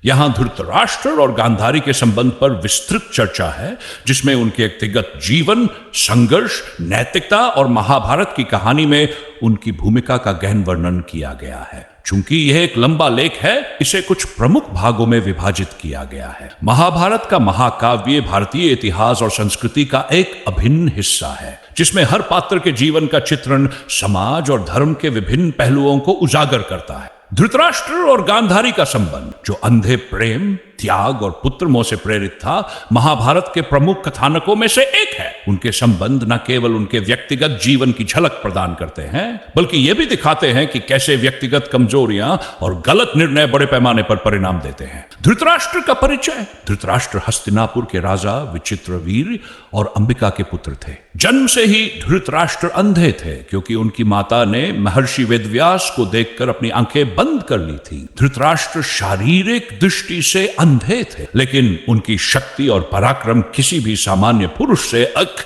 यहां धृतराष्ट्र और गांधारी के संबंध पर विस्तृत चर्चा है, जिसमें उनके व्यक्तिगत जीवन, संघर्ष, नैतिकता और महाभारत की कहानी में उनकी भूमिका का गहन वर्णन किया गया है। चूंकि यह एक लंबा लेख है, इसे कुछ प्रमुख भागों में विभाजित किया गया है। महाभारत का महाकाव्य भारतीय इतिहास और संस्कृति का एक अभिन्न हिस्सा है, जिसमें हर पात्र के जीवन का चित्रण समाज और धर्म के विभिन्न पहलुओं को उजागर करता है। धृतराष्ट्र और गांधारी का संबंध, जो अंधे प्रेम, त्याग और पुत्र मोह से प्रेरित था, महाभारत के प्रमुख कथानकों में से एक है। उनके संबंध न केवल उनके व्यक्तिगत जीवन की झलक प्रदान करते हैं, बल्कि ये भी दिखाते हैं कि कैसे व्यक्तिगत कमजोरियां और गलत निर्णय बड़े पैमाने पर परिणाम देते हैं। धृतराष्ट्र का परिचय। धृतराष्ट्र हस्तिनापुर के राजा विचित्रवीर्य और अंबिका के पुत्र थे। जन्म से ही धृतराष्ट्र अंधे थे, क्योंकि उनकी माता ने महर्षि वेदव्यास को देखकर अपनी आंखें बंद कर ली थी। धृतराष्ट्र शारीरिक दृष्टि से अंधे थे, लेकिन उनकी शक्ति और पराक्रम किसी भी सामान्य पुरुष से अधिक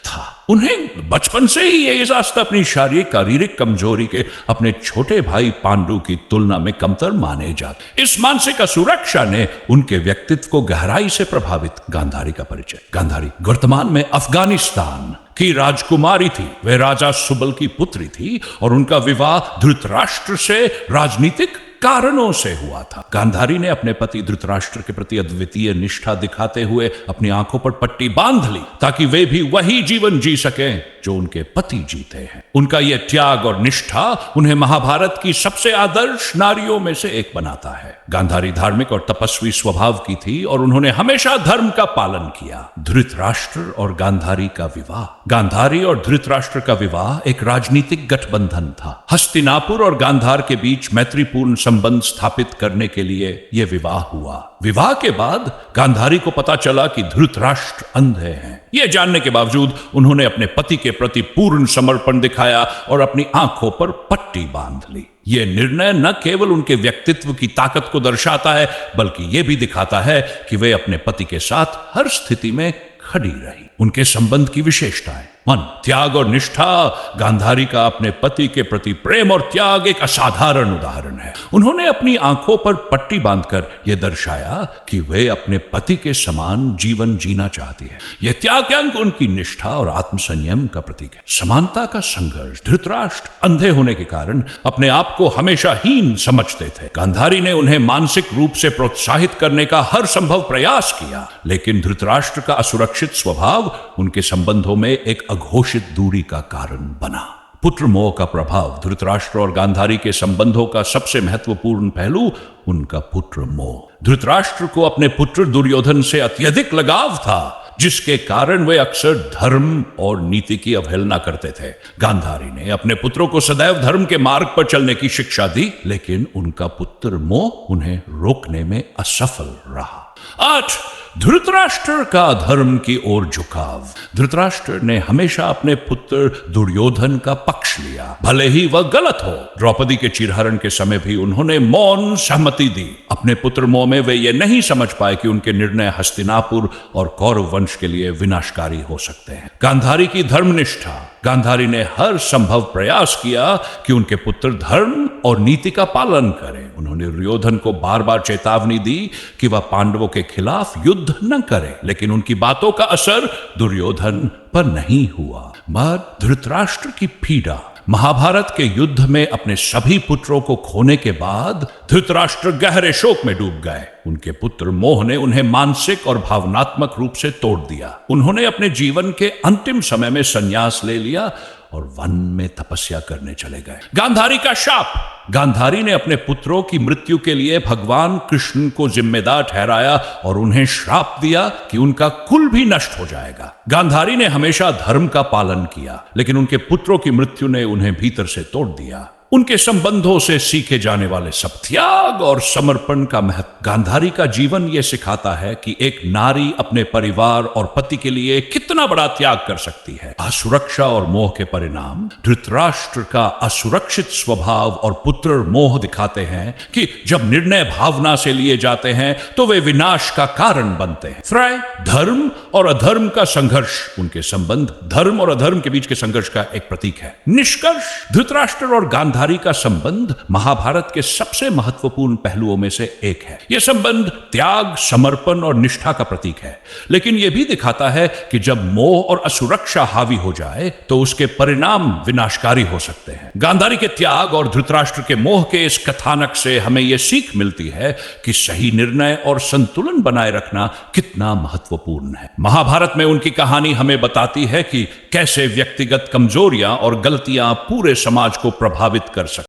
था। उन्हें बचपन से ही यह एहसास था अपनी शारीरिक कमजोरी के अपने छोटे भाई पांडु की तुलना में कमतर माने जाते। इस मानसिक असुरक्षा ने उनके व्यक्तित्व को गहराई से प्रभावित। गांधारी का परिचय। गांधारी वर्तमान में अफगानिस्तान की राजकुमारी थी। वह राजा सुबल की पुत्री थी और उनका विवाह धृतराष्ट्र से राजनीतिक कारणों से हुआ था। गांधारी ने अपने पति धृतराष्ट्र के प्रति अद्वितीय निष्ठा दिखाते हुए अपनी आंखों पर पट्टी बांध ली, ताकि वे भी वही जीवन जी सकें जो उनके पति जीते हैं। उनका यह त्याग और निष्ठा उन्हें महाभारत की सबसे आदर्श नारियों में से एक बनाता है। गांधारी धार्मिक और तपस्वी स्वभाव की थी और उन्होंने हमेशा धर्म का पालन किया। धृतराष्ट्र और गांधारी का विवाह। गांधारी और धृतराष्ट्र का विवाह एक राजनीतिक गठबंधन था। हस्तिनापुर और गांधार के बीच मैत्रीपूर्ण संबंध स्थापित करने के लिए यह विवाह हुआ। विवाह के बाद गांधारी को पता चला कि धृतराष्ट्र अंधे हैं। यह जानने के बावजूद उन्होंने अपने पति के प्रति पूर्ण समर्पण दिखाया और अपनी आंखों पर पट्टी बांध ली। यह निर्णय न केवल उनके व्यक्तित्व की ताकत को दर्शाता है, बल्कि यह भी दिखाता है कि वे अपने पति के साथ हर स्थिति में खड़ी रही। उनके संबंध की विशेषताएं। मन, त्याग और निष्ठा। गांधारी का अपने पति के प्रति प्रेम और त्याग एक असाधारण उदाहरण है। उन्होंने अपनी आंखों पर पट्टी बांधकर यह दर्शाया कि वे अपने पति के समान जीवन जीना चाहती है। यह त्याग उनकी निष्ठा और आत्मसंयम का प्रतीक है। समानता का संघर्ष। धृतराष्ट्र अंधे होने के कारण अपने आप को हमेशा हीन समझते थे। गांधारी ने उन्हें मानसिक रूप से प्रोत्साहित करने का हर संभव प्रयास किया, लेकिन धृतराष्ट्र का असुरक्षित स्वभाव उनके संबंधों में एक अघोषित दूरी का कारण बना। पुत्र मोह का प्रभाव। धृतराष्ट्र और गांधारी के संबंधों का सबसे महत्वपूर्ण पहलू उनका पुत्र मोह। धृतराष्ट्र को अपने पुत्र दुर्योधन से अत्यधिक लगाव था, जिसके कारण वे अक्सर धर्म और नीति की अवहेलना करते थे। गांधारी ने अपने पुत्रों को सदैव धर्म के मार्ग पर चलने की शिक्षा दी, लेकिन उनका पुत्र मोह उन्हें रोकने में असफल रहा। 8. धृतराष्ट्र का धर्म की ओर झुकाव। धृतराष्ट्र ने हमेशा अपने पुत्र दुर्योधन का पक्ष लिया, भले ही वह गलत हो। द्रौपदी के चिरहरण के समय भी उन्होंने मौन सहमति दी। अपने पुत्र मोह में वे ये नहीं समझ पाए कि उनके निर्णय हस्तिनापुर और कौरव वंश के लिए विनाशकारी हो सकते हैं। गांधारी की धर्मनिष्ठा। गांधारी ने हर संभव प्रयास किया कि उनके पुत्र धर्म और नीति का पालन करें। उन्होंने दुर्योधन को बार बार चेतावनी दी कि वह पांडवों के खिलाफ युद्ध न करे, लेकिन उनकी बातों का असर दुर्योधन पर नहीं हुआ। धृतराष्ट्र की पीड़ा। महाभारत के युद्ध में अपने सभी पुत्रों को खोने के बाद धृतराष्ट्र गहरे शोक में डूब गए। उनके पुत्र मोह ने उन्हें मानसिक और भावनात्मक रूप से तोड़ दिया। उन्होंने अपने जीवन के अंतिम समय में संन्यास ले लिया और वन में तपस्या करने चले गए। गांधारी का शाप। गांधारी ने अपने पुत्रों की मृत्यु के लिए भगवान कृष्ण को जिम्मेदार ठहराया और उन्हें श्राप दिया कि उनका कुल भी नष्ट हो जाएगा। गांधारी ने हमेशा धर्म का पालन किया, लेकिन उनके पुत्रों की मृत्यु ने उन्हें भीतर से तोड़ दिया। उनके संबंधों से सीखे जाने वाले सब त्याग और समर्पण का महत्व। गांधारी का जीवन यह सिखाता है कि एक नारी अपने परिवार और पति के लिए कितना बड़ा त्याग कर सकती है। असुरक्षा और मोह के परिणाम। धृतराष्ट्र का असुरक्षित स्वभाव और पुत्र मोह दिखाते हैं कि जब निर्णय भावना से लिए जाते हैं तो वे विनाश का कारण बनते हैं। त्रय, धर्म और अधर्म का संघर्ष। उनके संबंध धर्म और अधर्म के बीच के संघर्ष का एक प्रतीक है। निष्कर्ष। धृतराष्ट्र और गांधारी गांधारी का संबंध महाभारत के सबसे महत्वपूर्ण पहलुओं में से एक है। यह संबंध त्याग, समर्पण और निष्ठा का प्रतीक है, लेकिन यह भी दिखाता है कि जब मोह और असुरक्षा हावी हो जाए तो उसके परिणाम विनाशकारी हो सकते हैं। गांधारी के त्याग और धृतराष्ट्र के मोह के इस कथानक से हमें यह सीख मिलती है कि सही निर्णय और संतुलन बनाए रखना कितना महत्वपूर्ण है। महाभारत में उनकी कहानी हमें बताती है कि कैसे व्यक्तिगत कमजोरियां और गलतियां पूरे समाज को प्रभावित कर सकती